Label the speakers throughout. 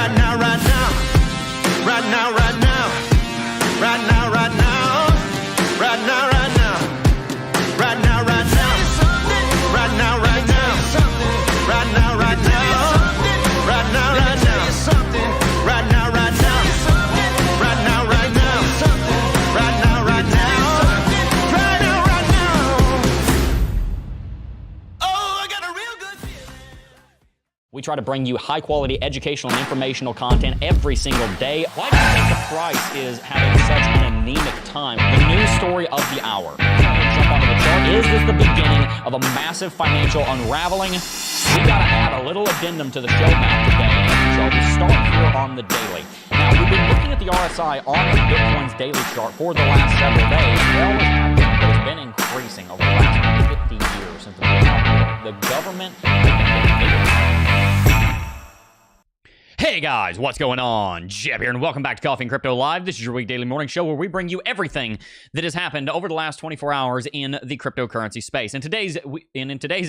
Speaker 1: Right now, right now. Right now, right now. Right now, right now. Right now, right now. Right now, right now. Right now, right now. Right now, right now. Right now, right now. Right now, right now. Right now, right now. Right now, right now. Right now, right now. Oh, I got a real good feeling.
Speaker 2: We try to bring you high-quality educational and informational content every single day. Why do you think the price is having such an anemic time? The news story of the hour. Jump onto the chart. Is this the beginning of a massive financial unraveling? We've got to add a little addendum to the show map today. So we start here on the daily. Now, we've been looking at the RSI on Bitcoin's daily chart for the last several days. It always has been, but it's been increasing over the last 50 years since the government has been bigger. Hey guys, what's going on? Jeb here, and welcome back to Coffee and Crypto Live. This is your weekdaily morning show where we bring you everything that has happened over the last 24 hours in the cryptocurrency space. In today's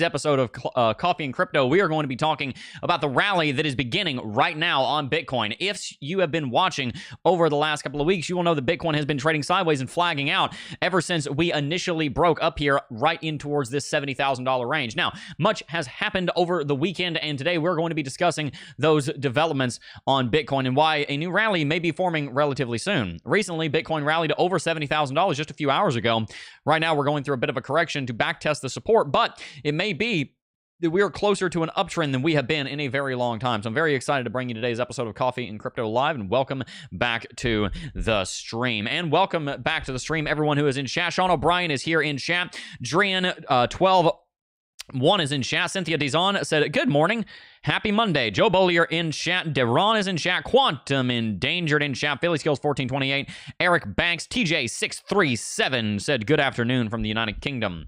Speaker 2: episode of Coffee and Crypto, we are going to be talking about the rally that is beginning right now on Bitcoin. If you have been watching over the last couple of weeks, you will know that Bitcoin has been trading sideways and flagging out ever since we initially broke up here right in towards this $70,000 range. Now, much has happened over the weekend, and today we're going to be discussing those developments on Bitcoin and why a new rally may be forming relatively soon. Recently, Bitcoin rallied to over $70,000 just a few hours ago. Right now, we're going through a bit of a correction to backtest the support, but it may be that we are closer to an uptrend than we have been in a very long time. So I'm very excited to bring you today's episode of Coffee and Crypto Live, and welcome back to the stream. And welcome back to the stream, everyone who is in chat. Sean O'Brien is here in chat. Drian 12 1 is in chat. Cynthia Dizon said, good morning. Happy Monday. Joe Bollier in chat. Deron is in chat. Quantum Endangered in chat. Philly Skills 1428. Eric Banks. TJ637 said, good afternoon from the United Kingdom.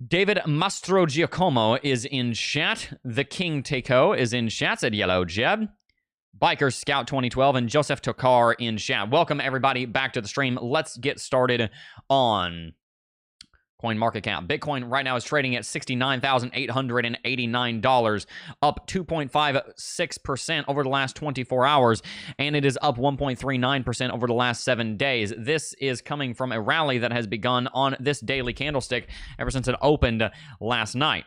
Speaker 2: David Mastro Giacomo is in chat. The King Teiko is in chat. Said, yellow Jeb. Biker Scout 2012 and Joseph Tokar in chat. Welcome everybody back to the stream. Let's get started on CoinMarketCap. Bitcoin right now is trading at $69,889, up 2.56% over the last 24 hours, and it is up 1.39% over the last 7 days. This is coming from a rally that has begun on this daily candlestick ever since it opened last night.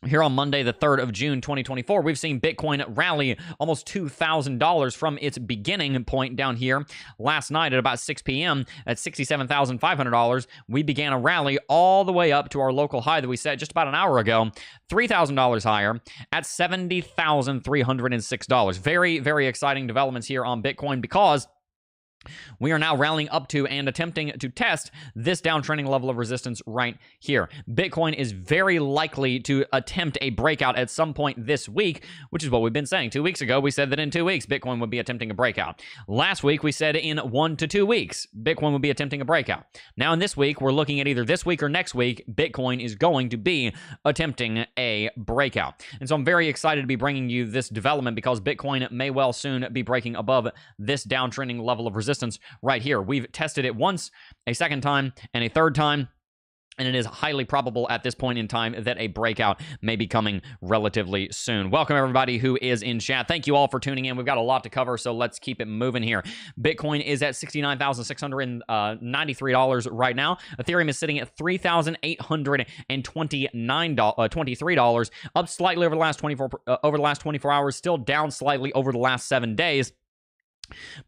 Speaker 2: Here on Monday, the 3rd of June, 2024, we've seen Bitcoin rally almost $2,000 from its beginning point down here last night at about 6 p.m. at $67,500. We began a rally all the way up to our local high that we set just about an hour ago, $3,000 higher at $70,306. Very, very exciting developments here on Bitcoin because we are now rallying up to and attempting to test this downtrending level of resistance right here. Bitcoin is very likely to attempt a breakout at some point this week, which is what we've been saying. 2 weeks ago, we said that in 2 weeks, Bitcoin would be attempting a breakout. Last week, we said in 1 to 2 weeks, Bitcoin would be attempting a breakout. Now, in this week, we're looking at either this week or next week, Bitcoin is going to be attempting a breakout. And so I'm very excited to be bringing you this development because Bitcoin may well soon be breaking above this downtrending level of resistance right here. We've tested it once, a second time, and a third time, and it is highly probable at this point in time that a breakout may be coming relatively soon. Welcome everybody who is in chat. Thank you all for tuning in. We've got a lot to cover, so let's keep it moving here. Bitcoin is at $69,693 right now. Ethereum is sitting at $3,823, up slightly over the last 24 hours, still down slightly over the last 7 days.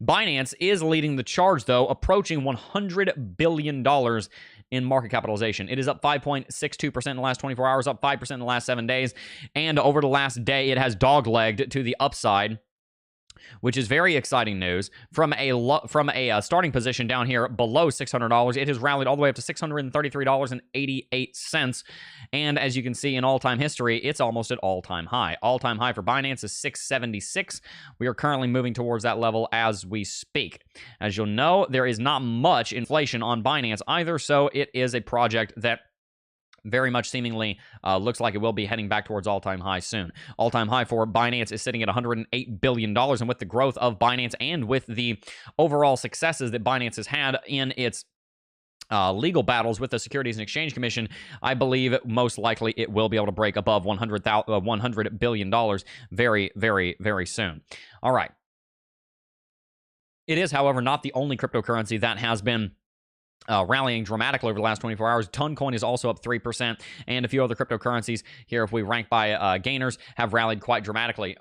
Speaker 2: Binance is leading the charge, though, approaching $100 billion in market capitalization. It is up 5.62% in the last 24 hours, up 5% in the last 7 days, and over the last day, it has dog-legged to the upside, which is very exciting news. From a starting position down here below $600, it has rallied all the way up to $633.88. And as you can see in all-time history, it's almost at all-time high. All-time high for Binance is 676. We are currently moving towards that level as we speak. As you'll know, there is not much inflation on Binance either, so it is a project that very much seemingly looks like it will be heading back towards all-time high soon. All-time high for Binance is sitting at $108 billion, and with the growth of Binance and with the overall successes that Binance has had in its legal battles with the Securities and Exchange Commission, I believe most likely it will be able to break above $100 billion very, very, very soon. All right. It is, however, not the only cryptocurrency that has been rallying dramatically over the last 24 hours. Toncoin is also up 3%, and a few other cryptocurrencies here, if we rank by gainers, have rallied quite dramatically.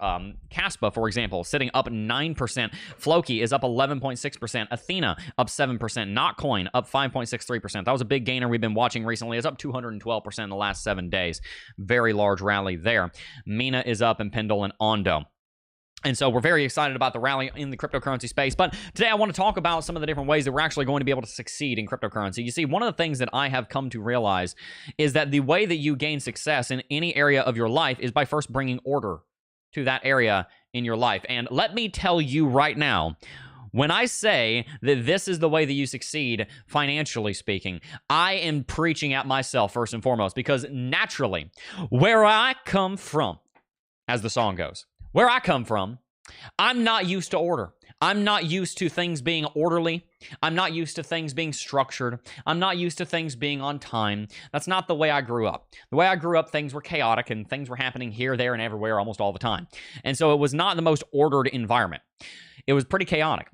Speaker 2: Caspa, for example, sitting up 9%. Floki is up 11.6%. Athena up 7%. Notcoin up 5.63%. That was a big gainer we've been watching recently. It's up 212% in the last 7 days. Very large rally there. Mina is up, and Pendle and Ondo. And so we're very excited about the rally in the cryptocurrency space. But today I want to talk about some of the different ways that we're actually going to be able to succeed in cryptocurrency. You see, one of the things that I have come to realize is that the way that you gain success in any area of your life is by first bringing order to that area in your life. And let me tell you right now, when I say that this is the way that you succeed, financially speaking, I am preaching at myself first and foremost, because naturally, where I come from, as the song goes, where I come from, I'm not used to order. I'm not used to things being orderly. I'm not used to things being structured. I'm not used to things being on time. That's not the way I grew up. The way I grew up, things were chaotic and things were happening here, there, and everywhere almost all the time. And so it was not the most ordered environment. It was pretty chaotic.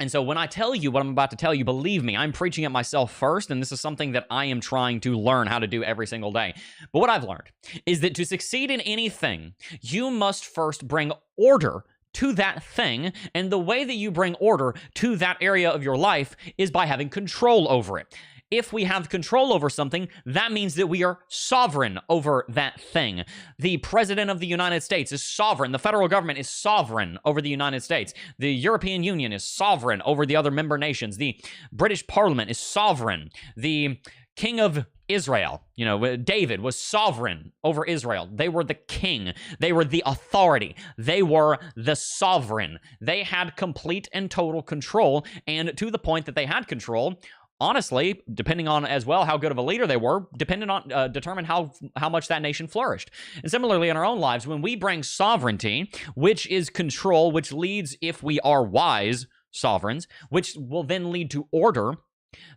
Speaker 2: And so when I tell you what I'm about to tell you, believe me, I'm preaching at myself first, and this is something that I am trying to learn how to do every single day. But what I've learned is that to succeed in anything, you must first bring order to that thing, and the way that you bring order to that area of your life is by having control over it. If we have control over something, that means that we are sovereign over that thing. The President of the United States is sovereign. The federal government is sovereign over the United States. The European Union is sovereign over the other member nations. The British Parliament is sovereign. The King of Israel, David was sovereign over Israel. They were the king. They were the authority. They were the sovereign. They had complete and total control, and to the point that they had control, honestly, depending on as well how good of a leader they were, determine how much that nation flourished. And similarly in our own lives, when we bring sovereignty, which is control, which leads, if we are wise sovereigns, which will then lead to order,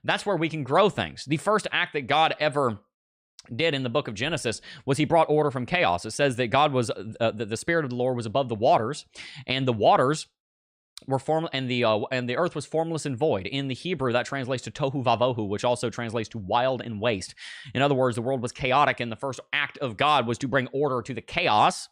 Speaker 2: that's where we can grow things. The first act that God ever did in the book of Genesis was he brought order from chaos. It says that God was, the Spirit of the Lord was above the waters, and the waters were and the earth was formless and void. In the Hebrew, that translates to tohu vavohu, which also translates to wild and waste. In other words, the world was chaotic, and the first act of God was to bring order to the chaos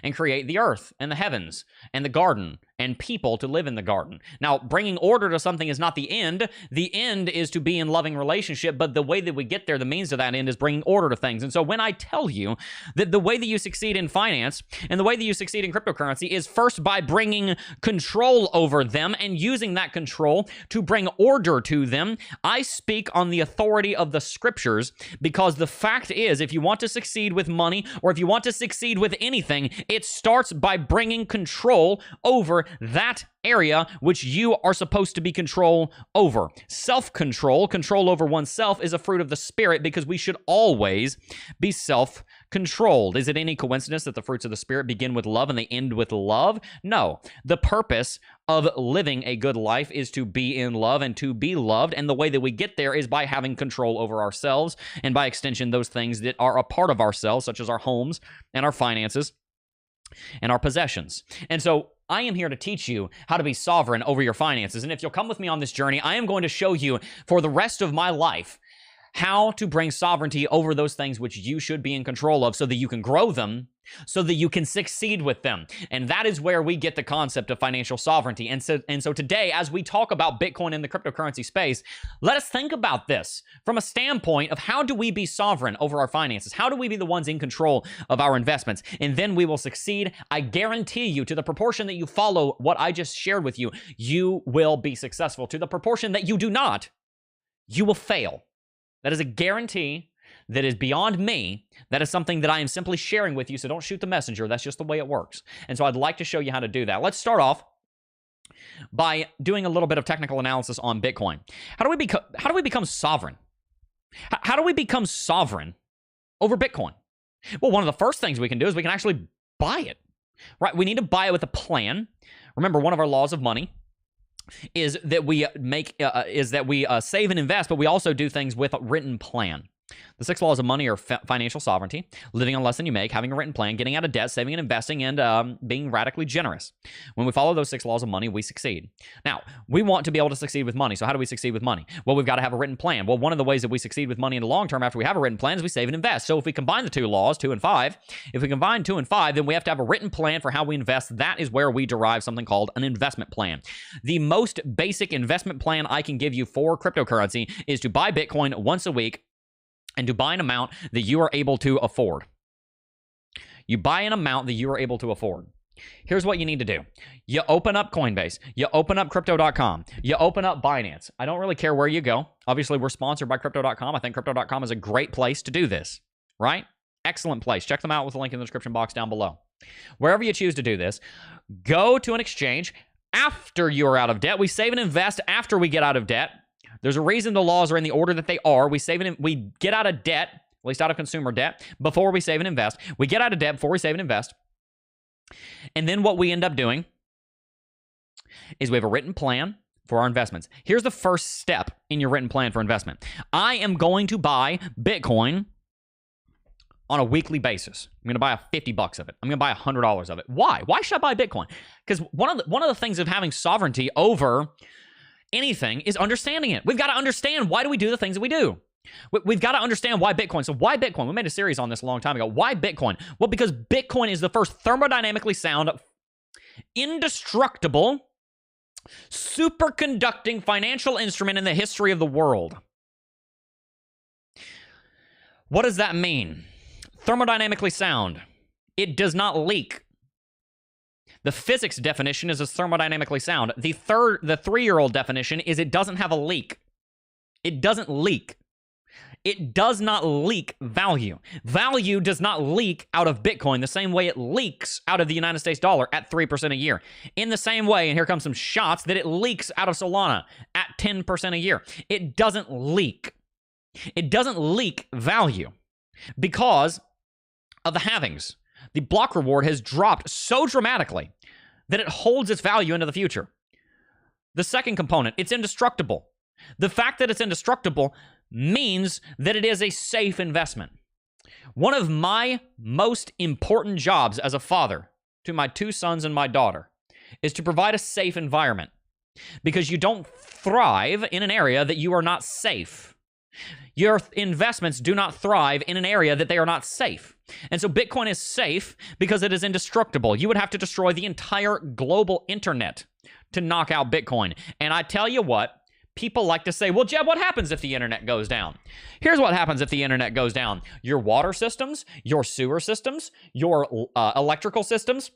Speaker 2: and create the earth and the heavens and the garden and people to live in the garden. Now, bringing order to something is not the end. The end is to be in loving relationship, but the way that we get there, the means to that end, is bringing order to things. And so when I tell you that the way that you succeed in finance and the way that you succeed in cryptocurrency is first by bringing control over them and using that control to bring order to them, I speak on the authority of the scriptures, because the fact is, if you want to succeed with money, or if you want to succeed with anything, it starts by bringing control over that area which you are supposed to be control over. Self-control, control over oneself, is a fruit of the Spirit, because we should always be self-controlled. Is it any coincidence that the fruits of the Spirit begin with love and they end with love? No. The purpose of living a good life is to be in love and to be loved, and the way that we get there is by having control over ourselves, and by extension, those things that are a part of ourselves, such as our homes and our finances and our possessions. And so I am here to teach you how to be sovereign over your finances. And if you'll come with me on this journey, I am going to show you for the rest of my life how to bring sovereignty over those things which you should be in control of, so that you can grow them, so that you can succeed with them. And that is where we get the concept of financial sovereignty. And so today, as we talk about Bitcoin in the cryptocurrency space, let us think about this from a standpoint of how do we be sovereign over our finances? How do we be the ones in control of our investments? And then we will succeed. I guarantee you, to the proportion that you follow what I just shared with you, you will be successful. To the proportion that you do not, you will fail. That is a guarantee that is beyond me. That is something that I am simply sharing with you, so don't shoot the messenger. That's just the way it works. And so I'd like to show you how to do that. Let's start off by doing a little bit of technical analysis on Bitcoin. How do we become sovereign? How do we become sovereign over Bitcoin? Well, one of the first things we can do is we can actually buy it. Right? We need to buy it with a plan. Remember, one of our laws of money is that we save and invest, but we also do things with a written plan. The 6 laws of money are financial sovereignty, living on less than you make, having a written plan, getting out of debt, saving and investing, and being radically generous. When we follow those 6 laws of money, we succeed. Now, we want to be able to succeed with money. So how do we succeed with money? Well, we've got to have a written plan. Well, one of the ways that we succeed with money in the long term after we have a written plan is we save and invest. So if we combine the 2 laws, 2 and 5, if we combine 2 and 5, then we have to have a written plan for how we invest. That is where we derive something called an investment plan. The most basic investment plan I can give you for cryptocurrency is to buy Bitcoin once a week and to buy an amount that you are able to afford. You buy an amount that you are able to afford. Here's what you need to do. You open up Coinbase. You open up Crypto.com. You open up Binance. I don't really care where you go. Obviously, we're sponsored by Crypto.com. I think Crypto.com is a great place to do this, right? Excellent place. Check them out with the link in the description box down below. Wherever you choose to do this, go to an exchange after you are out of debt. We save and invest after we get out of debt. There's a reason the laws are in the order that they are. We get out of debt, at least out of consumer debt, before we save and invest. We get out of debt before we save and invest. And then what we end up doing is we have a written plan for our investments. Here's the first step in your written plan for investment. I am going to buy Bitcoin on a weekly basis. I'm going to buy $50 of it. I'm going to buy $100 of it. Why? Why should I buy Bitcoin? Because one of the things of having sovereignty over anything is understanding it. We've got to understand, why do we do the things that we do? We've got to understand why Bitcoin. So why Bitcoin? We made a series on this a long time ago. Why Bitcoin? Well, because Bitcoin is the first thermodynamically sound, indestructible, superconducting financial instrument in the history of the world. What does that mean? Thermodynamically sound. It does not leak. The physics definition is as thermodynamically sound. The 3-year-old definition is it doesn't have a leak. It doesn't leak. It does not leak value. Value does not leak out of Bitcoin the same way it leaks out of the United States dollar at 3% a year. In the same way, and here comes some shots, that it leaks out of Solana at 10% a year. It doesn't leak. It doesn't leak value because of the halvings. The block reward has dropped so dramatically that it holds its value into the future. The second component, it's indestructible. The fact that it's indestructible means that it is a safe investment. One of my most important jobs as a father to my 2 sons and my daughter is to provide a safe environment, because you don't thrive in an area that you are not safe. Your investments do not thrive in an area that they are not safe. And so Bitcoin is safe because it is indestructible. You would have to destroy the entire global internet to knock out Bitcoin. And I tell you what, people like to say, well, Jeb, what happens if the internet goes down? Here's what happens if the internet goes down. Your water systems, your sewer systems, your electrical systems,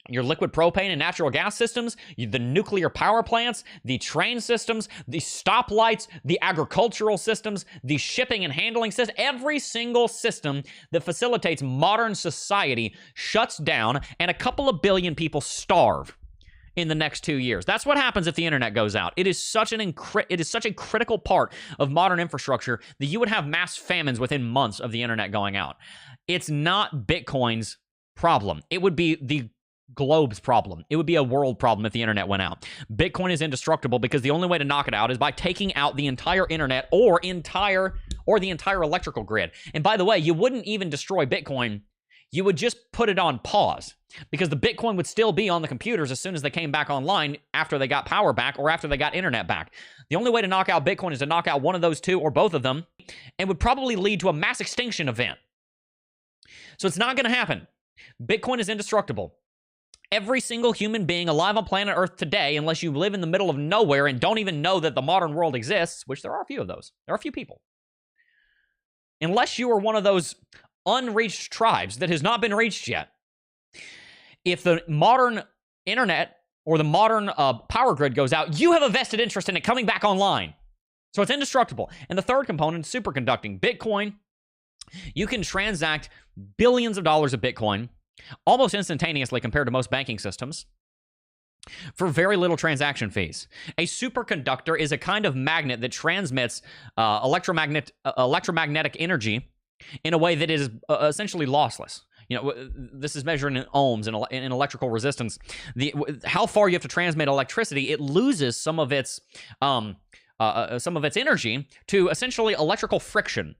Speaker 2: your liquid propane and natural gas systems, the nuclear power plants, the train systems, the stoplights, the agricultural systems, the shipping and handling system, every single system that facilitates modern society shuts down, and a couple of billion people starve in the next 2 years. That's what happens if the internet goes out. It is such a critical part of modern infrastructure that you would have mass famines within months of the internet going out. It's not Bitcoin's problem. It would be the globe's problem. It would be a world problem if the internet went out. Bitcoin is indestructible because the only way to knock it out is by taking out the entire internet or the entire electrical grid. And by the way, you wouldn't even destroy Bitcoin. You would just put it on pause, because the Bitcoin would still be on the computers as soon as they came back online, after they got power back or after they got internet back. The only way to knock out Bitcoin is to knock out one of those two or both of them, and would probably lead to a mass extinction event. So it's not going to happen. Bitcoin is indestructible. Every single human being alive on planet Earth today, unless you live in the middle of nowhere and don't even know that the modern world exists, which there are a few of those. There are a few people. Unless you are one of those unreached tribes that has not been reached yet, if the modern internet or the modern power grid goes out, you have a vested interest in it coming back online. So it's indestructible. And the third component, superconducting. Bitcoin, you can transact billions of dollars of Bitcoin almost instantaneously compared to most banking systems for very little transaction fees. A superconductor is a kind of magnet that transmits electromagnetic energy in a way that is essentially lossless. this is measured in ohms and in electrical resistance. How far you have to transmit electricity, it loses some of its energy to essentially electrical friction.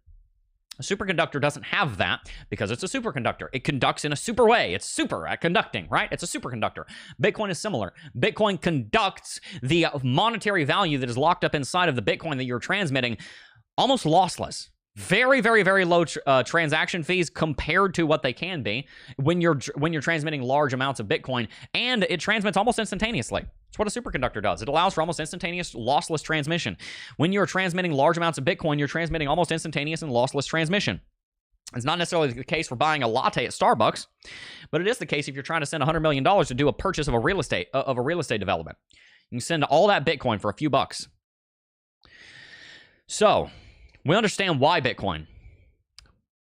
Speaker 2: A superconductor doesn't have that because it's a superconductor. It conducts in a super way. It's super at conducting, right? It's a superconductor. Bitcoin is similar. Bitcoin conducts the monetary value that is locked up inside of the Bitcoin that you're transmitting almost lossless. Very, very, very low transaction fees compared to what they can be when you're transmitting large amounts of Bitcoin, and it transmits almost instantaneously. That's what a superconductor does. It allows for almost instantaneous lossless transmission. When you're transmitting large amounts of Bitcoin, you're transmitting almost instantaneous and lossless transmission. It's not necessarily the case for buying a latte at Starbucks, but it is the case if you're trying to send $100 million to do a purchase of a real estate development. You can send all that Bitcoin for a few bucks. So we understand why Bitcoin.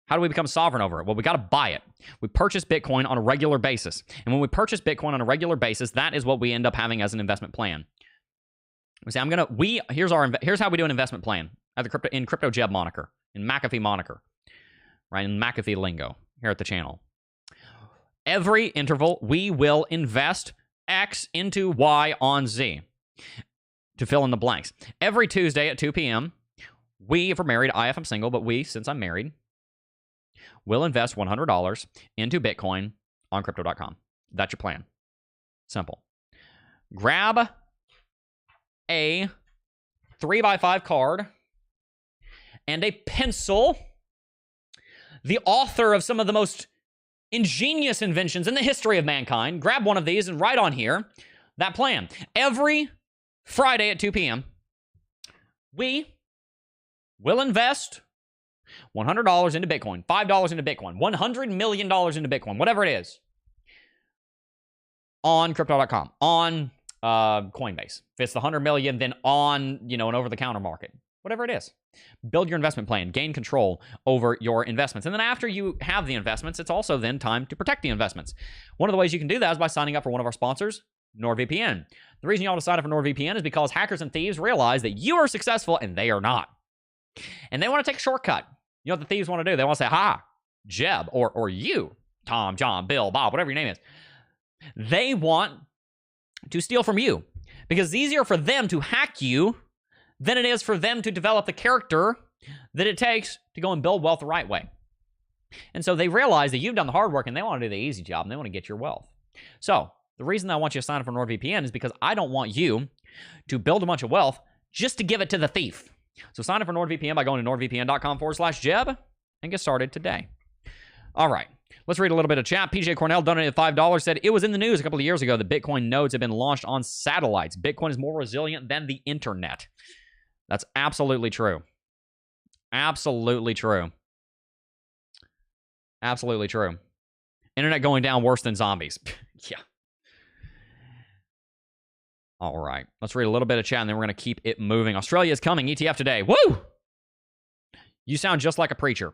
Speaker 2: How do we become sovereign over it? Well, we got to buy it. We purchase Bitcoin on a regular basis. And when we purchase Bitcoin on a regular basis, that is what we end up having as an investment plan. We say, here's how we do an investment plan at the in Crypto Jeb moniker, in McAfee moniker, right? In McAfee lingo here at the channel. Every interval, we will invest X into Y on Z to fill in the blanks. Every Tuesday at 2 p.m., we, if we're married, if I'm single, but we, since I'm married, will invest $100 into Bitcoin on crypto.com. That's your plan. Simple. Grab a 3x5 card and a pencil. The author of some of the most ingenious inventions in the history of mankind. Grab one of these and write on here that plan. Every Friday at 2 p.m., we will invest $100 into Bitcoin, $5 into Bitcoin, $100 million into Bitcoin, whatever it is, on crypto.com, on Coinbase. If it's the 100 million, then on, an over-the-counter market, whatever it is. Build your investment plan, gain control over your investments. And then after you have the investments, it's also then time to protect the investments. One of the ways you can do that is by signing up for one of our sponsors, NordVPN. The reason you ought to sign up for NordVPN is because hackers and thieves realize that you are successful and they are not. And they want to take a shortcut. You know what the thieves want to do? They want to say, ha, Jeb, or you, Tom, John, Bill, Bob, whatever your name is. They want to steal from you because it's easier for them to hack you than it is for them to develop the character that it takes to go and build wealth the right way. And so they realize that you've done the hard work and they want to do the easy job and they want to get your wealth. So the reason I want you to sign up for NordVPN is because I don't want you to build a bunch of wealth just to give it to the thief. So sign up for NordVPN by going to nordvpn.com/Jeb and get started today. All right. Let's read a little bit of chat. PJ Cornell donated $5, said, it was in the news a couple of years ago that Bitcoin nodes have been launched on satellites. Bitcoin is more resilient than the internet. That's absolutely true. Absolutely true. Absolutely true. Internet going down worse than zombies. Yeah. All right. Let's read a little bit of chat, and then we're going to keep it moving. Australia is coming. ETF today. Woo! You sound just like a preacher.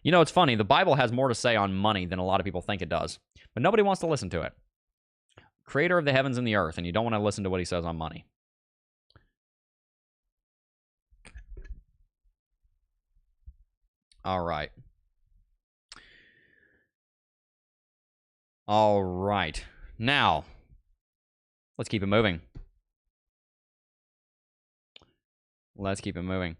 Speaker 2: It's funny. The Bible has more to say on money than a lot of people think it does. But nobody wants to listen to it. Creator of the heavens and the earth, and you don't want to listen to what he says on money. All right. All right. Now, let's keep it moving. Let's keep it moving.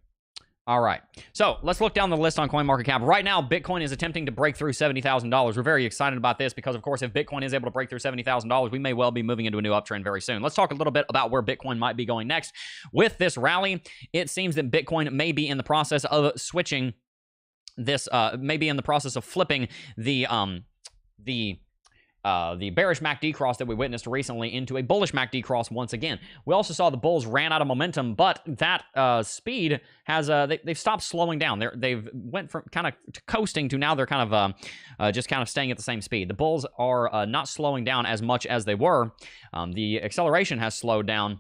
Speaker 2: All right. So let's look down the list on CoinMarketCap. Right now, Bitcoin is attempting to break through $70,000. We're very excited about this because, of course, if Bitcoin is able to break through $70,000, we may well be moving into a new uptrend very soon. Let's talk a little bit about where Bitcoin might be going next. With this rally, it seems that Bitcoin may be in the process of switching this, may be in the process of flipping the bearish MACD cross that we witnessed recently into a bullish MACD cross once again. We also saw the bulls ran out of momentum, but that speed has they've stopped slowing down. They've went from kind of coasting to now they're kind of just kind of staying at the same speed. The bulls are not slowing down as much as they were. The acceleration has slowed down.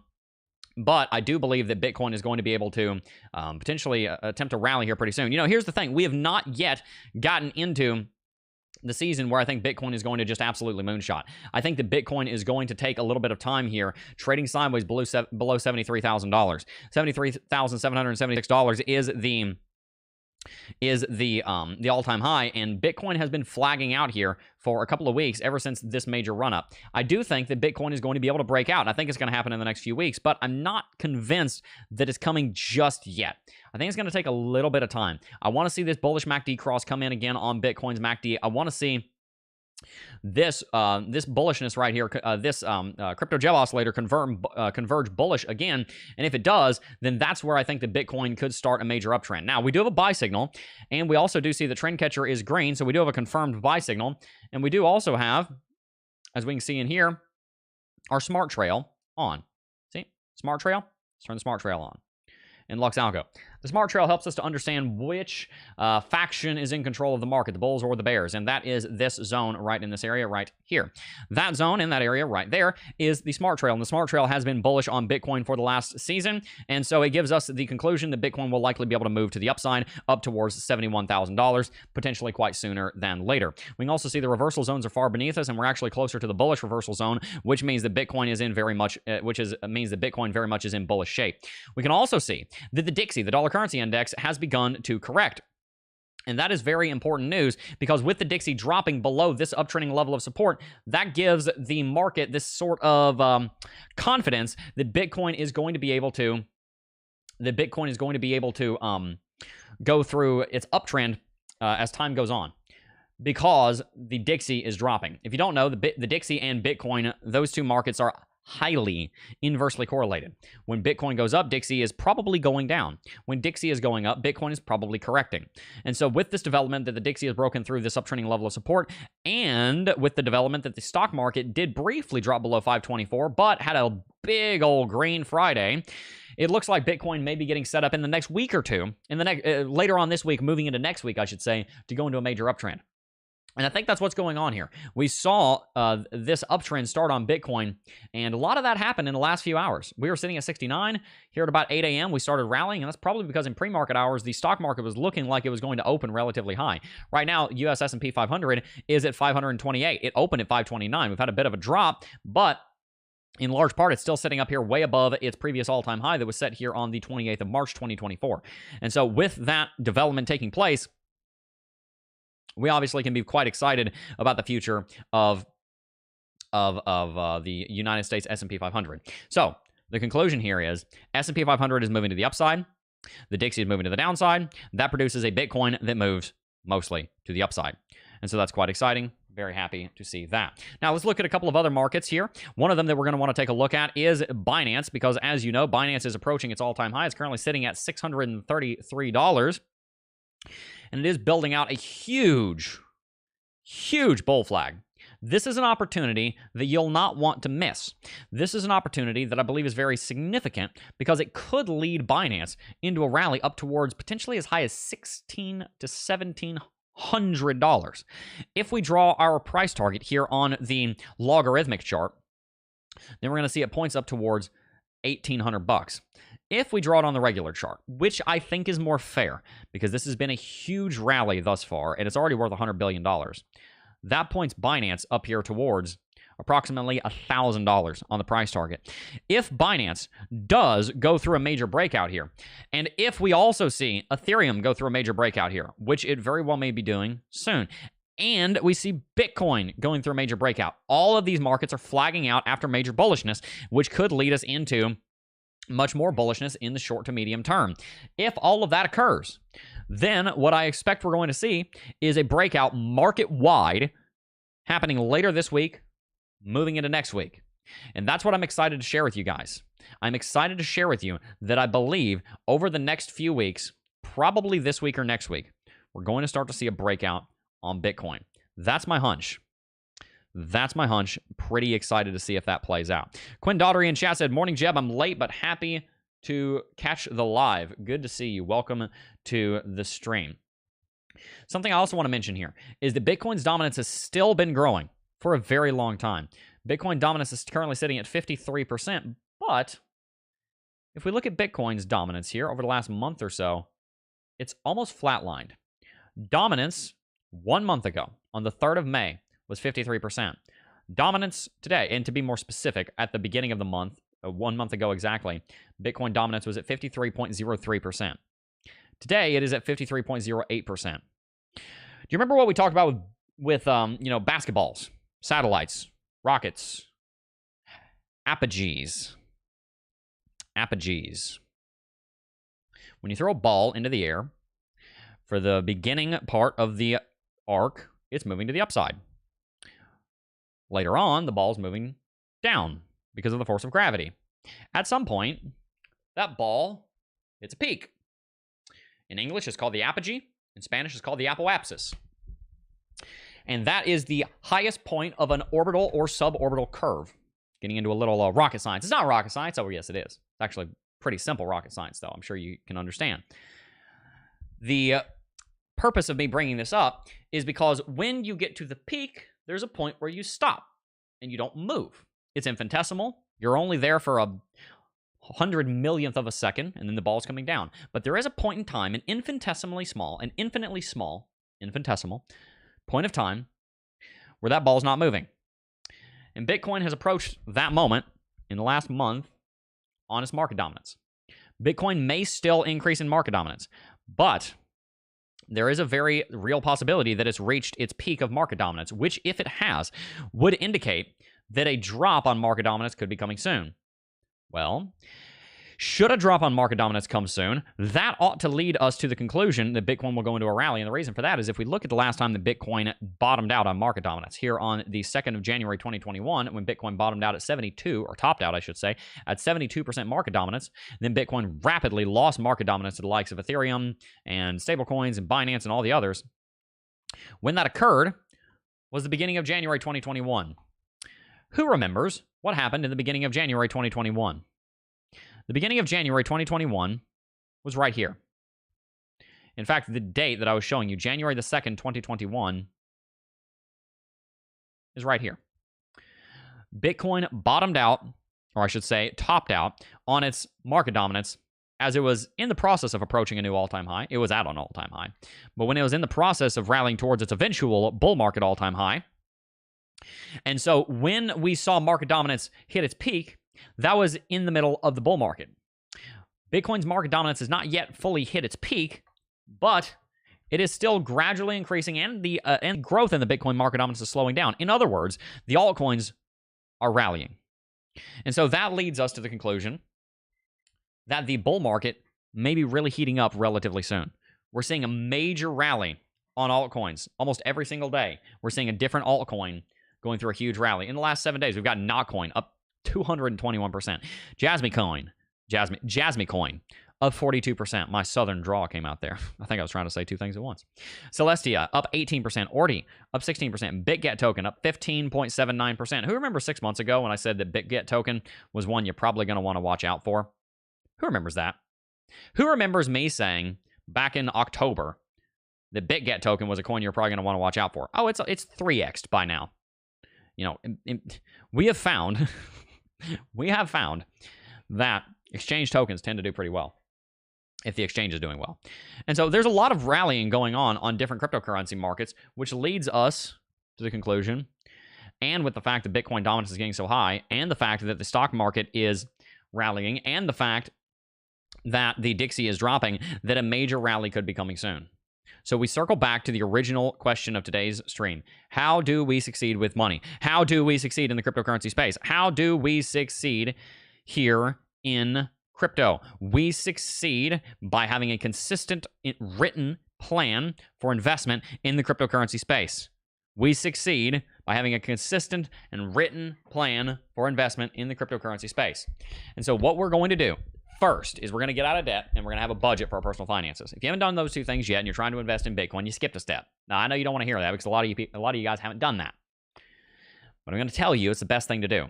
Speaker 2: But I do believe that Bitcoin is going to be able to potentially attempt to rally here pretty soon. Here's the thing. We have not yet gotten into the season where I think Bitcoin is going to just absolutely moonshot. I think that Bitcoin is going to take a little bit of time here, trading sideways below $73,000. $73,776 is is the all-time high, and Bitcoin has been flagging out here for a couple of weeks ever since this major run-up. I do think that Bitcoin is going to be able to break out, and I think it's going to happen in the next few weeks, but I'm not convinced that it's coming just yet. I think it's going to take a little bit of time. I want to see this bullish MACD cross come in again on Bitcoin's MACD. I want to see this bullishness right here, crypto gel oscillator converge bullish again, and if it does, then that's where I think that Bitcoin could start a major uptrend. Now, we do have a buy signal, and we also do see the trend catcher is green, so we do have a confirmed buy signal, and we do also have, as we can see in here, our smart trail on. See? Smart trail? Let's turn the smart trail on. And LUX Algo. The smart trail helps us to understand which faction is in control of the market, the bulls or the bears, and that is this zone right in this area right here. That zone in that area right there is the smart trail, and the smart trail has been bullish on Bitcoin for the last season, and so it gives us the conclusion that Bitcoin will likely be able to move to the upside up towards $71,000, potentially quite sooner than later. We can also see the reversal zones are far beneath us, and we're actually closer to the bullish reversal zone, which means that Bitcoin is in very much, means that Bitcoin very much is in bullish shape. We can also see that the Dixie, the dollar currency index, has begun to correct. And that is very important news, because with the Dixie dropping below this uptrending level of support, that gives the market this sort of confidence that Bitcoin is going to be able to go through its uptrend as time goes on, because the Dixie is dropping. If you don't know, the Dixie and Bitcoin, those two markets are highly inversely correlated. When Bitcoin goes up, Dixie is probably going down. When Dixie is going up, Bitcoin is probably correcting. And so with this development that the Dixie has broken through this uptrending level of support, and with the development that the stock market did briefly drop below 524, but had a big old green Friday, it looks like Bitcoin may be getting set up in the next week or two, in the next later on this week, moving into next week, I should say, to go into a major uptrend. And I think that's what's going on here. We saw this uptrend start on Bitcoin, and a lot of that happened in the last few hours. We were sitting at 69. Here at about 8 a.m., we started rallying, and that's probably because in pre-market hours, the stock market was looking like it was going to open relatively high. Right now, US S&P 500 is at 528. It opened at 529. We've had a bit of a drop, but in large part, it's still sitting up here way above its previous all-time high that was set here on the 28th of March, 2024. And so with that development taking place, we obviously can be quite excited about the future of the United States S&P 500. So the conclusion here is S&P 500 is moving to the upside. The Dixie is moving to the downside. That produces a Bitcoin that moves mostly to the upside. And so that's quite exciting. Very happy to see that. Now, let's look at a couple of other markets here. One of them that we're going to want to take a look at is Binance, because as you know, Binance is approaching its all-time high. It's currently sitting at $633. And it is building out a huge, huge bull flag. This is an opportunity that you'll not want to miss. This is an opportunity that I believe is very significant, because it could lead Binance into a rally up towards potentially as high as $1,600 to $1,700. If we draw our price target here on the logarithmic chart, then we're going to see it points up towards $1,800. If we draw it on the regular chart, which I think is more fair, because this has been a huge rally thus far, and it's already worth $100 billion, that points Binance up here towards approximately $1,000 on the price target. If Binance does go through a major breakout here, and if we also see Ethereum go through a major breakout here, which it very well may be doing soon, and we see Bitcoin going through a major breakout, all of these markets are flagging out after major bullishness, which could lead us into much more bullishness in the short to medium term. If all of that occurs, then what I expect we're going to see is a breakout market-wide happening later this week, moving into next week. And that's what I'm excited to share with you guys. I'm excited to share with you that I believe over the next few weeks, probably this week or next week, we're going to start to see a breakout on Bitcoin. That's my hunch. That's my hunch. Pretty excited to see if that plays out. Quinn Daughtery in chat said, "Morning, Jeb. I'm late, but happy to catch the live. Good to see you. Welcome to the stream." Something I also want to mention here is that Bitcoin's dominance has still been growing for a very long time. Bitcoin dominance is currently sitting at 53%, but if we look at Bitcoin's dominance here over the last month or so, it's almost flatlined. Dominance 1 month ago, on the 3rd of May, was 53%. Dominance today, and to be more specific, at the beginning of the month, 1 month ago exactly, Bitcoin dominance was at 53.03%. Today, it is at 53.08%. Do you remember what we talked about with basketballs, satellites, rockets, apogees? Apogees. When you throw a ball into the air, for the beginning part of the arc, it's moving to the upside. Later on, the ball's moving down because of the force of gravity. At some point, that ball hits a peak. In English, it's called the apogee. In Spanish, it's called the apoapsis. And that is the highest point of an orbital or suborbital curve. Getting into a little rocket science. It's not rocket science. Oh, yes, it is. It's actually pretty simple rocket science, though. I'm sure you can understand. The purpose of me bringing this up is because when you get to the peak, there's a point where you stop and you don't move. It's infinitesimal. You're only there for a 100 millionth of a second, and then the ball's coming down. But there is a point in time, an infinitesimally small, an infinitely small, infinitesimal point of time where that ball's not moving. And Bitcoin has approached that moment in the last month on its market dominance. Bitcoin may still increase in market dominance, but there is a very real possibility that it's reached its peak of market dominance, which, if it has, would indicate that a drop on market dominance could be coming soon. Well, should a drop on market dominance come soon, that ought to lead us to the conclusion that Bitcoin will go into a rally. And the reason for that is if we look at the last time that Bitcoin bottomed out on market dominance, here on the 2nd of January 2021, when Bitcoin bottomed out at 72, or topped out, I should say, at 72% market dominance, then Bitcoin rapidly lost market dominance to the likes of Ethereum and stablecoins and Binance and all the others. When that occurred was the beginning of January 2021. Who remembers what happened in the beginning of January 2021? The beginning of January 2021 was right here. In fact, the date that I was showing you, January the 2nd, 2021, is right here. Bitcoin bottomed out, or I should say topped out, on its market dominance as it was in the process of approaching a new all-time high. It was at an all-time high. But when it was in the process of rallying towards its eventual bull market all-time high, and so when we saw market dominance hit its peak, that was in the middle of the bull market. Bitcoin's market dominance has not yet fully hit its peak, but it is still gradually increasing, and the growth in the Bitcoin market dominance is slowing down. In other words, the altcoins are rallying. And so that leads us to the conclusion that the bull market may be really heating up relatively soon. We're seeing a major rally on altcoins almost every single day. We're seeing a different altcoin going through a huge rally. In the last 7 days, we've got Notcoin up 221%. Jasmy Coin up 42%. My southern draw came out there. I think I was trying to say two things at once. Celestia up 18%. Ordi up 16%. BitGet token up 15.79%. Who remembers 6 months ago when I said that BitGet token was one you're probably going to want to watch out for? Who remembers that? Who remembers me saying back in October that BitGet token was a coin you're probably going to want to watch out for? Oh, it's 3x'd by now. You know, we have found that exchange tokens tend to do pretty well if the exchange is doing well. And so there's a lot of rallying going on different cryptocurrency markets, which leads us to the conclusion, and with the fact that Bitcoin dominance is getting so high, and the fact that the stock market is rallying, and the fact that the Dixie is dropping, that a major rally could be coming soon. So we circle back to the original question of today's stream. How do we succeed with money? How do we succeed in the cryptocurrency space? How do we succeed here in crypto? We succeed by having a consistent written plan for investment in the cryptocurrency space. We succeed by having a consistent and written plan for investment in the cryptocurrency space. And so what we're going to do first is we're going to get out of debt, and we're going to have a budget for our personal finances. If you haven't done those two things yet and you're trying to invest in Bitcoin, you skipped a step. Now, I know you don't want to hear that because a lot of you guys haven't done that. But I'm going to tell you it's the best thing to do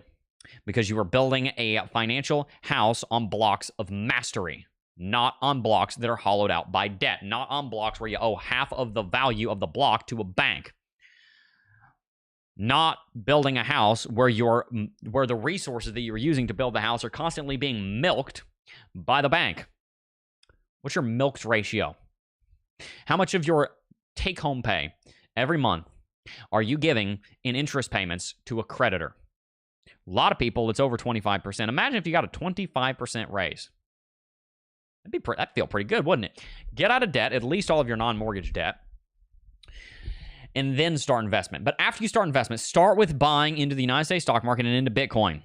Speaker 2: because you are building a financial house on blocks of mastery, not on blocks that are hollowed out by debt, not on blocks where you owe half of the value of the block to a bank. Not building a house where the resources that you're using to build the house are constantly being milked by the bank. What's your milked ratio? How much of your take-home pay every month are you giving in interest payments to a creditor? A lot of people, it's over 25%. Imagine if you got a 25% raise. That'd feel pretty good, wouldn't it? Get out of debt, at least all of your non-mortgage debt, and then start investment. But after you start investment, start with buying into the United States stock market and into Bitcoin.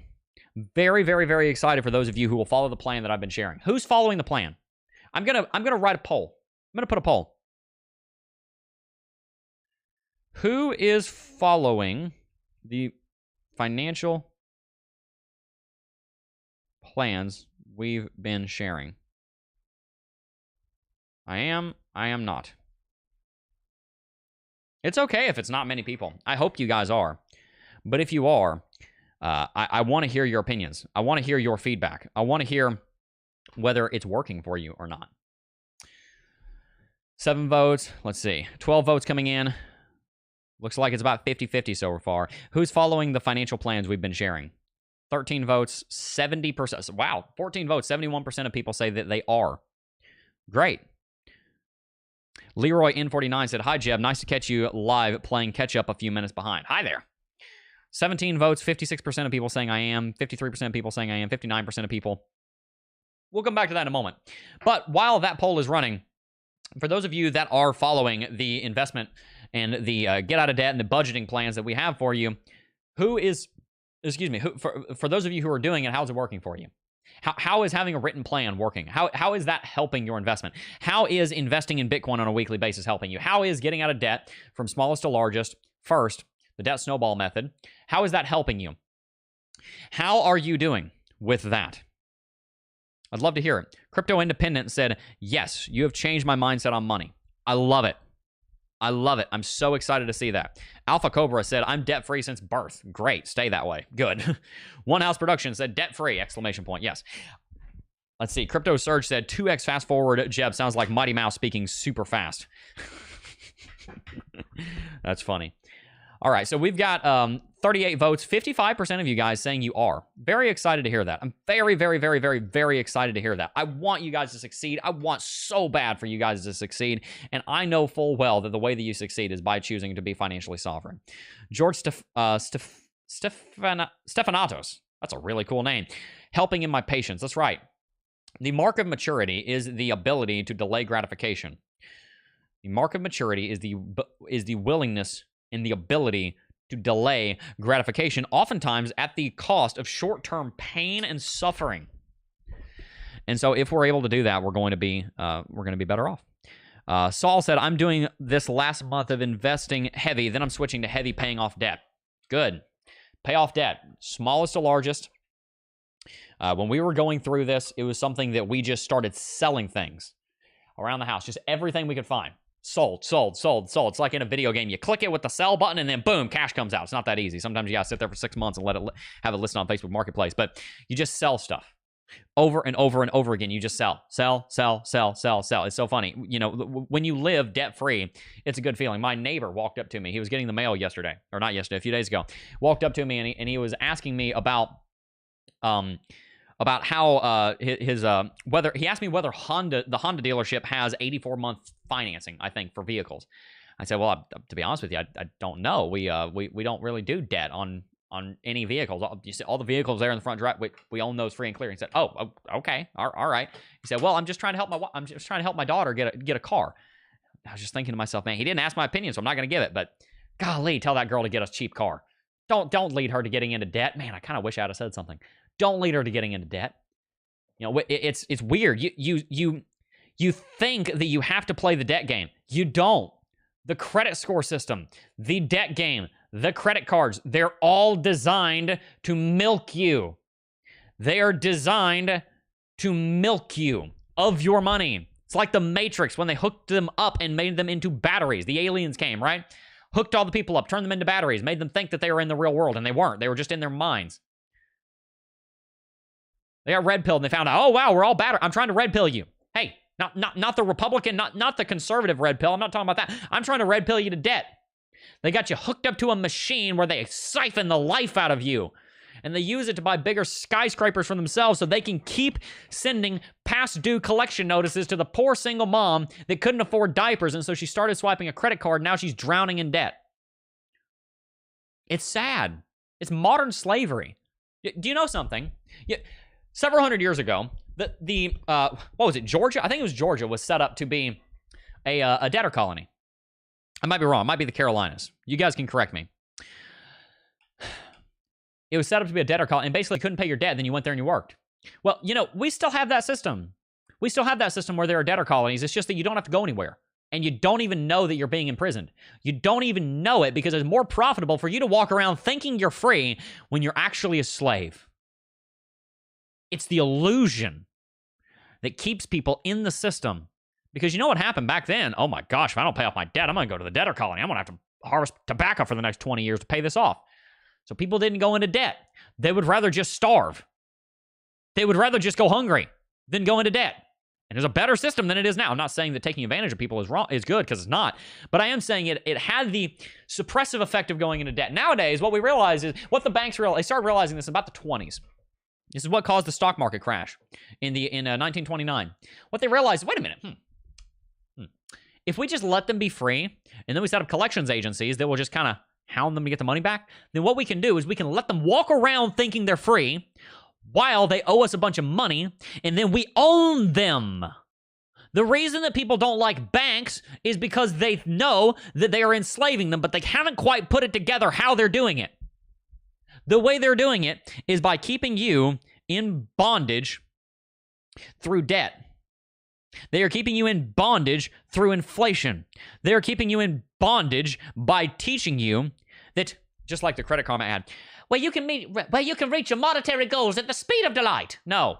Speaker 2: Very, very, very excited for those of you who will follow the plan that I've been sharing. Who's following the plan? I'm gonna write a poll. I'm gonna put a poll. Who is following the financial plans we've been sharing? I am not. It's okay if it's not many people. I hope you guys are. But if you are, I want to hear your opinions. I want to hear your feedback. I want to hear whether it's working for you or not. 7 votes. Let's see. 12 votes coming in. Looks like it's about 50-50 so far. Who's following the financial plans we've been sharing? 13 votes, 70%. Wow, 14 votes, 71% of people say that they are. Great. Leroy N49 said, "Hi, Jeb. Nice to catch you live playing catch-up a few minutes behind." Hi there. 17 votes, 56% of people saying I am, 53% of people saying I am, 59% of people. We'll come back to that in a moment. But while that poll is running, for those of you that are following the investment and the get out of debt and the budgeting plans that we have for you, for those of you who are doing it, how's it working for you? How is having a written plan working? How is that helping your investment? How is investing in Bitcoin on a weekly basis helping you? How is getting out of debt from smallest to largest first, the debt snowball method, how is that helping you? How are you doing with that? I'd love to hear it. Crypto Independent said, "Yes, you have changed my mindset on money." I love it. I love it. I'm so excited to see that. Alpha Cobra said, "I'm debt-free since birth." Great. Stay that way. Good. One House Production said, "Debt-free!" Exclamation point. Yes. Let's see. Crypto Surge said, 2x fast forward. Jeb sounds like Mighty Mouse speaking super fast. That's funny. All right. So we've got 38 votes. 55% of you guys saying you are. Very excited to hear that. I'm very, very, very, very, very excited to hear that. I want you guys to succeed. I want so bad for you guys to succeed. And I know full well that the way that you succeed is by choosing to be financially sovereign. George Stefanatos. That's a really cool name. Helping in my patience. That's right. The mark of maturity is the ability to delay gratification. The mark of maturity is the willingness and the ability to delay gratification, oftentimes at the cost of short-term pain and suffering. And so, if we're able to do that, we're going to be better off. Saul said, "I'm doing this last month of investing heavy, then I'm switching to heavy paying off debt." Good. Pay off debt, smallest to largest. When we were going through this, it was something that we just started selling things around the house, just everything we could find. Sold. It's like in a video game. You click it with the sell button and then boom, cash comes out. It's not that easy. Sometimes you gotta sit there for 6 months and have it listed on Facebook Marketplace. But you just sell stuff over and over and over again. You just sell. It's so funny. You know, when you live debt-free, it's a good feeling. My neighbor walked up to me. He was getting the mail yesterday, or not yesterday, a few days ago. Walked up to me and he was asking me about how whether he asked me whether the Honda dealership has 84-month financing, I think, for vehicles. I said, well, to be honest with you, I don't know. We don't really do debt on any vehicles. You see all the vehicles there in the front drive. We own those free and clear. He said, oh, okay, all right. He said, well, I'm just trying to help my daughter get a car. I was just thinking to myself, man, he didn't ask my opinion, so I'm not going to give it. But golly, tell that girl to get a cheap car. Don't lead her to getting into debt. Man, I kind of wish I had said something. Don't lead her to getting into debt. You know, it's weird. You think that you have to play the debt game. You don't. The credit score system, the debt game, the credit cards, they're all designed to milk you. They are designed to milk you of your money. It's like the Matrix when they hooked them up and made them into batteries. The aliens came, right? Hooked all the people up, turned them into batteries, made them think that they were in the real world, and they weren't. They were just in their minds. They got red pilled and they found out, oh, wow, we're all battered. I'm trying to red pill you. Hey, not the Republican, not the conservative red pill. I'm not talking about that. I'm trying to red pill you to debt. They got you hooked up to a machine where they siphon the life out of you. And they use it to buy bigger skyscrapers for themselves so they can keep sending past due collection notices to the poor single mom that couldn't afford diapers. And so she started swiping a credit card. Now she's drowning in debt. It's sad. It's modern slavery. Do you know something? Several hundred years ago, what was it? Georgia? I think it was Georgia was set up to be a debtor colony. I might be wrong. It might be the Carolinas. You guys can correct me. It was set up to be a debtor colony, and basically couldn't pay your debt, then you went there and you worked. Well, you know, we still have that system. We still have that system where there are debtor colonies. It's just that you don't have to go anywhere. And you don't even know that you're being imprisoned. You don't even know it because it's more profitable for you to walk around thinking you're free when you're actually a slave. It's the illusion that keeps people in the system. Because you know what happened back then? Oh my gosh, if I don't pay off my debt, I'm going to go to the debtor colony. I'm going to have to harvest tobacco for the next 20 years to pay this off. So people didn't go into debt. They would rather just starve. They would rather just go hungry than go into debt. And there's a better system than it is now. I'm not saying that taking advantage of people is wrong, is good, because it's not. But I am saying it had the suppressive effect of going into debt. Nowadays, what we realize is, what the banks realize, they started realizing this in about the 20s. This is what caused the stock market crash in 1929. What they realized, wait a minute, if we just let them be free, and then we set up collections agencies that will just kind of hound them to get the money back, then what we can do is we can let them walk around thinking they're free while they owe us a bunch of money, and then we own them. The reason that people don't like banks is because they know that they are enslaving them, but they haven't quite put it together how they're doing it. The way they're doing it is by keeping you in bondage through debt. They are keeping you in bondage through inflation. They are keeping you in bondage by teaching you that, just like the Credit Karma ad, you can reach your monetary goals at the speed of delight. No.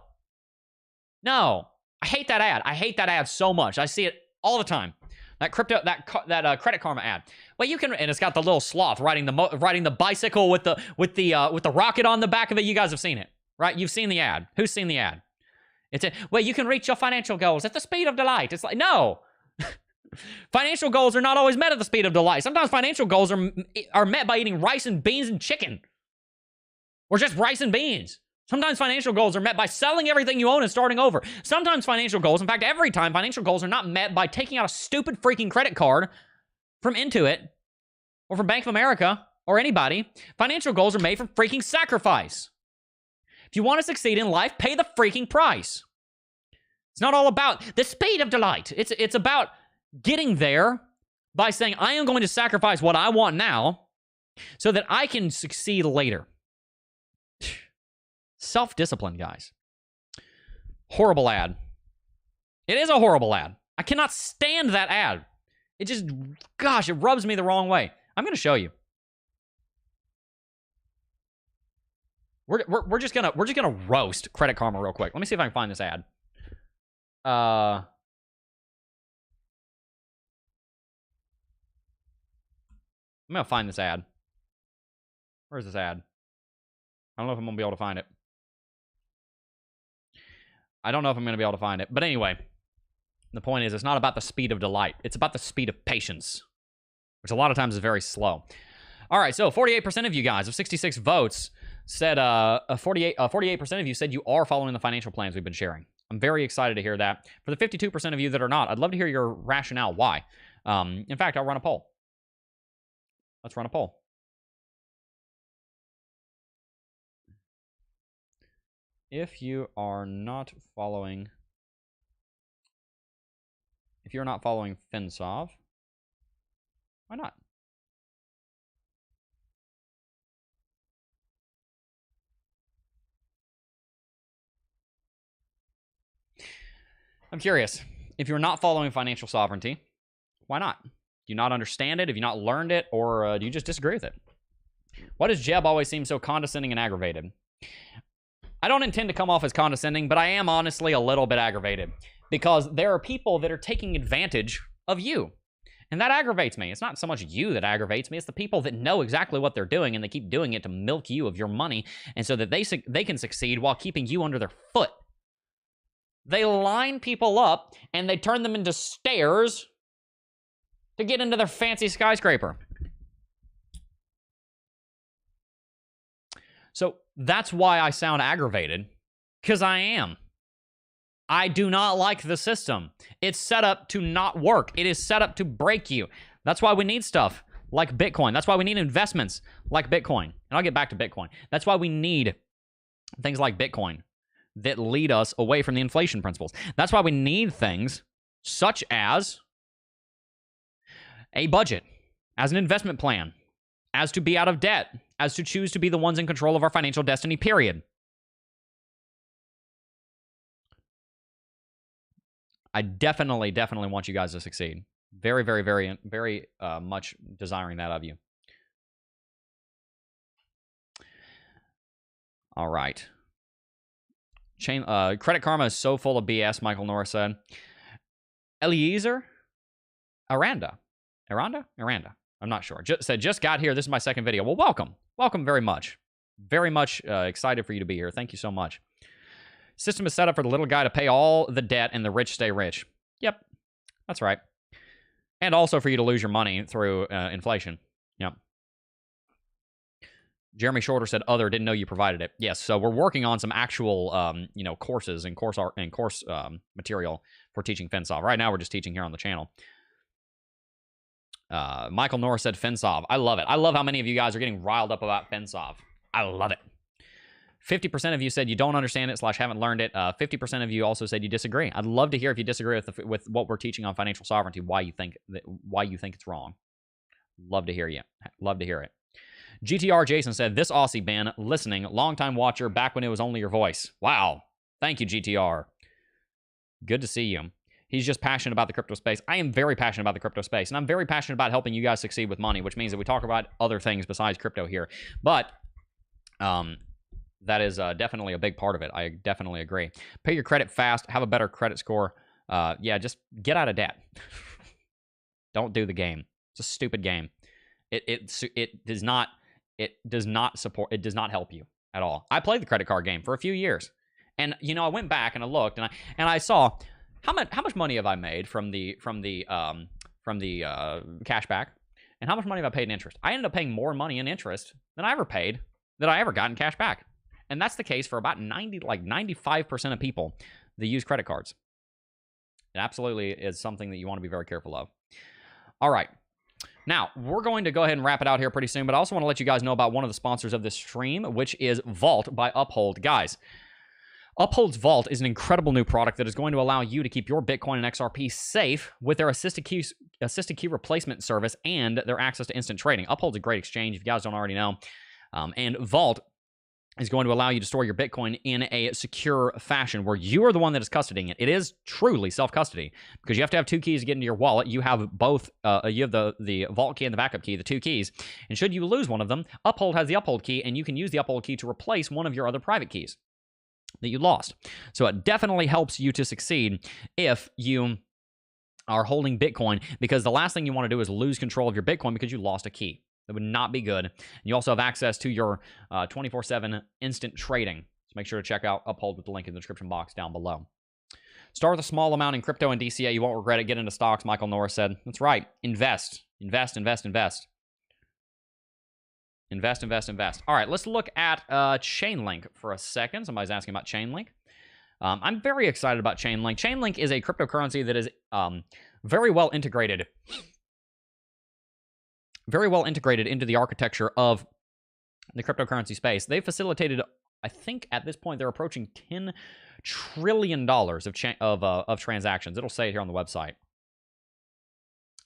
Speaker 2: I hate that ad. I hate that ad so much. I see it all the time. That Credit Karma ad. You can, and it's got the little sloth riding the bicycle with the rocket on the back of it. You guys have seen it, right? You've seen the ad. Who's seen the ad? It's you can reach your financial goals at the speed of delight. It's like, no. Financial goals are not always met at the speed of delight. Sometimes financial goals are met by eating rice and beans and chicken. Or just rice and beans. Sometimes financial goals are met by selling everything you own and starting over. Sometimes financial goals, in fact, every time, financial goals are not met by taking out a stupid freaking credit card from Intuit or from Bank of America or anybody. Financial goals are made from freaking sacrifice. If you want to succeed in life, pay the freaking price. It's not all about the speed of delight. It's about getting there by saying, I am going to sacrifice what I want now so that I can succeed later. Self-discipline, guys. Horrible ad. It is a horrible ad. I cannot stand that ad. It just, gosh, it rubs me the wrong way. I'm going to show you. We're just gonna roast Credit Karma real quick. Let me see if I can find this ad. I'm gonna find this ad. Where's this ad? I don't know if I'm gonna be able to find it. I don't know if I'm gonna be able to find it. But anyway, the point is, it's not about the speed of delight. It's about the speed of patience, which a lot of times is very slow. All right, so 48% of you guys, of 66 votes, said 48% of you said you are following the financial plans we've been sharing. I'm very excited to hear that. For the 52% of you that are not, I'd love to hear your rationale why. In fact, I'll run a poll. Let's run a poll. If you're not following FinSov, why not? I'm curious. If you're not following financial sovereignty, why not? Do you not understand it? Have you not learned it? Or do you just disagree with it? Why does Jeb always seem so condescending and aggravated? I don't intend to come off as condescending, but I am honestly a little bit aggravated. Because there are people that are taking advantage of you. And that aggravates me. It's not so much you that aggravates me. It's the people that know exactly what they're doing, and they keep doing it to milk you of your money, and so that they can succeed while keeping you under their foot. They line people up, and they turn them into stairs to get into their fancy skyscraper. So that's why I sound aggravated, because I am. I do not like the system. It's set up to not work. It is set up to break you. That's why we need stuff like Bitcoin. That's why we need investments like Bitcoin. And I'll get back to Bitcoin. That's why we need things like Bitcoin that lead us away from the inflation principles. That's why we need things such as a budget, as an investment plan, as to be out of debt, as to choose to be the ones in control of our financial destiny, period. I definitely want you guys to succeed. Very, very, very, very much desiring that of you. All right. Credit Karma is so full of BS, Michael Norris said. Eliezer? Aranda. I'm not sure. Just got here. This is my second video. Well, welcome. Welcome very much. Very much excited for you to be here. Thank you so much. System is set up for the little guy to pay all the debt and the rich stay rich. Yep. That's right. And also for you to lose your money through inflation. Yep. Jeremy Shorter said, "Other didn't know you provided it." Yes, so we're working on some actual, courses and course material for teaching FinSov. Right now, we're just teaching here on the channel. Michael Norris said, "FinSov." I love it. I love how many of you guys are getting riled up about FinSov. I love it. 50% of you said you don't understand it / haven't learned it. 50% of you also said you disagree. I'd love to hear if you disagree with what we're teaching on financial sovereignty. Why you think it's wrong. Love to hear you. Love to hear it. GTR Jason said, "This Aussie been listening, longtime watcher, back when it was only your voice." Wow. Thank you, GTR. Good to see you. He's just passionate about the crypto space. I am very passionate about the crypto space, and I'm very passionate about helping you guys succeed with money, which means that we talk about other things besides crypto here. But that is definitely a big part of it. I definitely agree. Pay your credit fast. Have a better credit score. Yeah, just get out of debt. Don't do the game. It's a stupid game. It does not help you at all. I played the credit card game for a few years, and I went back and I looked and I saw how much money have I made from the cashback, and how much money have I paid in interest. I ended up paying more money in interest than I ever got in cash back, and that's the case for about 95% of people that use credit cards. It absolutely is something that you want to be very careful of. All right. Now, we're going to go ahead and wrap it out here pretty soon, but I also want to let you guys know about one of the sponsors of this stream, which is Vault by Uphold. Guys, Uphold's Vault is an incredible new product that is going to allow you to keep your Bitcoin and XRP safe with their assisted key replacement service and their access to instant trading. Uphold's a great exchange, if you guys don't already know. And Vault is going to allow you to store your Bitcoin in a secure fashion where you are the one that is custodying it. It is truly self-custody because you have to have two keys to get into your wallet. You have both. You have the vault key and the backup key, the two keys. And should you lose one of them, Uphold has the Uphold key, and you can use the Uphold key to replace one of your other private keys that you lost. So it definitely helps you to succeed if you are holding Bitcoin, because the last thing you want to do is lose control of your Bitcoin because you lost a key. That would not be good. And you also have access to your 24/7 instant trading. So make sure to check out Uphold with the link in the description box down below. Start with a small amount in crypto and DCA. You won't regret it. Get into stocks, Michael Norris said. That's right. Invest. Invest, invest, invest. Invest, invest, invest. All right, let's look at Chainlink for a second. Somebody's asking about Chainlink. I'm very excited about Chainlink. Chainlink is a cryptocurrency that is very well integrated into the architecture of the cryptocurrency space. They've facilitated, I think at this point, they're approaching $10 trillion of transactions. It'll say it here on the website.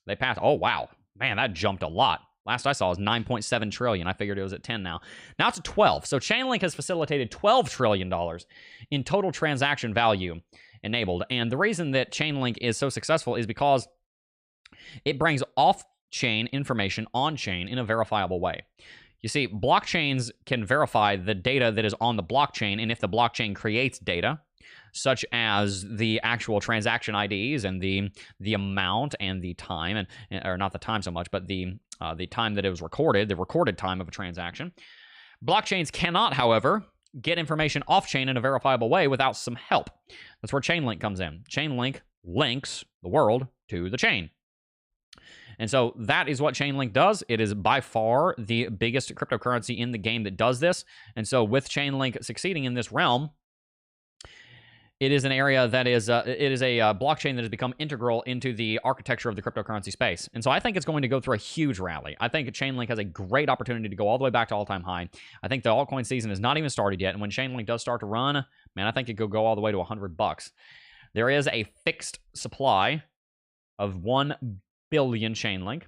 Speaker 2: They passed, oh wow, man, that jumped a lot. Last I saw was 9.7 trillion. I figured it was at 10 now. Now it's at 12. So Chainlink has facilitated $12 trillion in total transaction value enabled. And the reason that Chainlink is so successful is because it brings off-chain information on-chain in a verifiable way. You see, blockchains can verify the data that is on the blockchain, and if the blockchain creates data, such as the actual transaction IDs and the amount and the time, or not the time so much, but the time that it was recorded, the recorded time of a transaction. Blockchains cannot, however, get information off-chain in a verifiable way without some help. That's where Chainlink comes in. Chainlink links the world to the chain. And so that is what Chainlink does. It is by far the biggest cryptocurrency in the game that does this. And so with Chainlink succeeding in this realm, it is an area that is it is a blockchain that has become integral into the architecture of the cryptocurrency space. And so I think it's going to go through a huge rally. I think Chainlink has a great opportunity to go all the way back to all-time high. I think the altcoin season has not even started yet, and when Chainlink does start to run, man, I think it could go all the way to $100. There is a fixed supply of 1 billion Chainlink.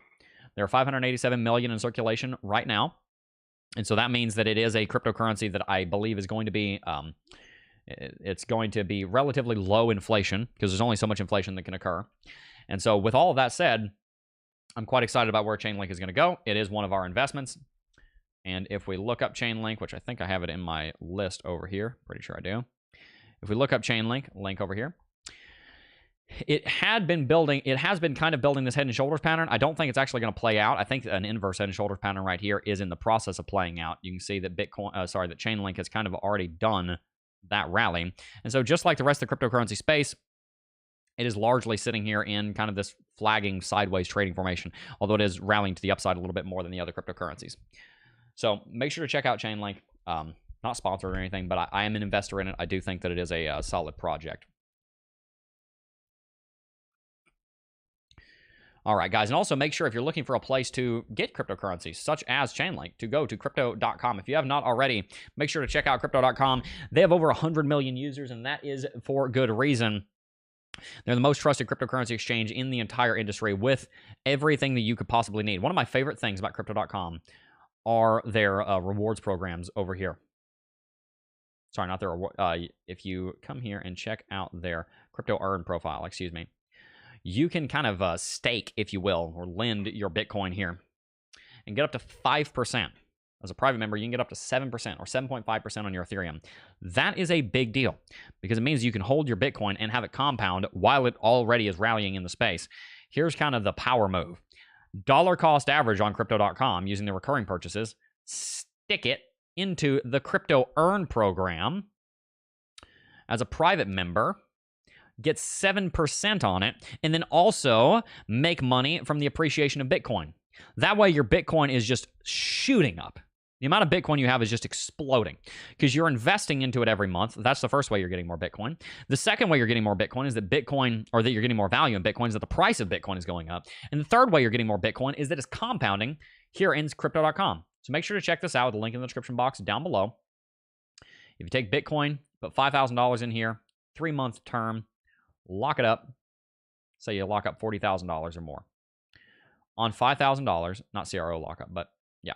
Speaker 2: There are 587 million in circulation right now. And so that means that it is a cryptocurrency that I believe is going to be, it's going to be relatively low inflation, because there's only so much inflation that can occur. And so with all of that said, I'm quite excited about where Chainlink is going to go. It is one of our investments. And if we look up Chainlink, which I think I have it in my list over here, pretty sure I do. If we look up Chainlink, link over here, it has been kind of building this head and shoulders pattern. I don't think it's actually going to play out. I think an inverse head and shoulders pattern right here is in the process of playing out. You can see that that Chainlink has kind of already done that rally. And so just like the rest of the cryptocurrency space, it is largely sitting here in kind of this flagging sideways trading formation, although it is rallying to the upside a little bit more than the other cryptocurrencies. So make sure to check out Chainlink. Not sponsored or anything, but I am an investor in it. I do think that it is a solid project. All right, guys, and also make sure if you're looking for a place to get cryptocurrencies, such as Chainlink, to go to crypto.com. If you have not already, make sure to check out crypto.com. They have over 100 million users, and that is for good reason. They're the most trusted cryptocurrency exchange in the entire industry with everything that you could possibly need. One of my favorite things about crypto.com are their rewards programs over here. Sorry, not their if you come here and check out their crypto earn profile, excuse me, you can kind of stake, if you will, or lend your Bitcoin here and get up to 5%. As a private member, you can get up to 7% or 7.5% on your Ethereum. That is a big deal because it means you can hold your Bitcoin and have it compound while it already is rallying in the space. Here's kind of the power move. Dollar cost average on crypto.com using the recurring purchases, stick it into the crypto earn program as a private member, get 7% on it, and then also make money from the appreciation of Bitcoin. That way your Bitcoin is just shooting up. The amount of Bitcoin you have is just exploding because you're investing into it every month. That's the first way you're getting more Bitcoin. The second way you're getting more Bitcoin is that you're getting more value in Bitcoin is that the price of Bitcoin is going up. And the third way you're getting more Bitcoin is that it's compounding here in crypto.com. So make sure to check this out with the link in the description box down below. If you take Bitcoin, put $5,000 in here, 3-month term, lock it up. Say you lock up $40,000 or more. On $5,000, not CRO lockup, but yeah,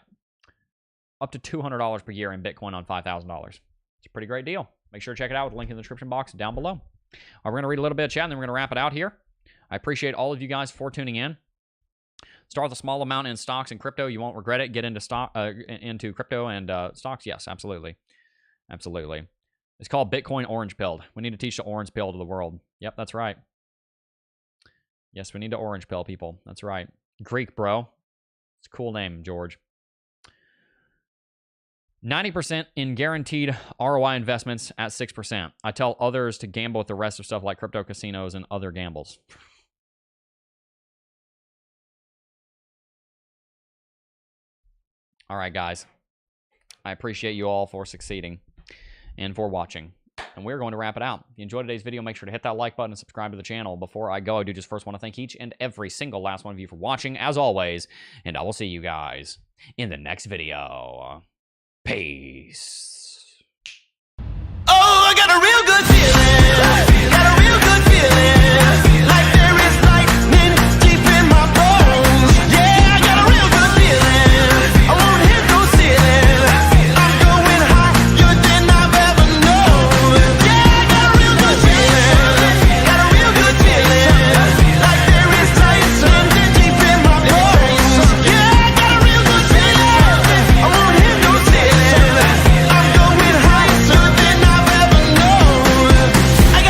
Speaker 2: up to $200 per year in Bitcoin on $5,000. It's a pretty great deal. Make sure to check it out with the link in the description box down below. All right, we're going to read a little bit of chat, and then we're going to wrap it out here. I appreciate all of you guys for tuning in. Start with a small amount in stocks and crypto. You won't regret it. Get into crypto and stocks. Yes, absolutely. Absolutely. It's called Bitcoin Orange Pilled. We need to teach the orange pill to the world. Yep, that's right. Yes, we need to orange pill people. That's right. Greek, bro. It's a cool name, George. 90% in guaranteed ROI investments at 6%. I tell others to gamble with the rest of stuff like crypto casinos and other gambles. All right, guys. I appreciate you all for succeeding and for watching. And we're going to wrap it out. If you enjoyed today's video, make sure to hit that like button and subscribe to the channel. Before I go, I do just first want to thank each and every single last one of you for watching, as always. And I will see you guys in the next video. Peace.
Speaker 1: Oh, I got a real good feeling. Got a real good feeling.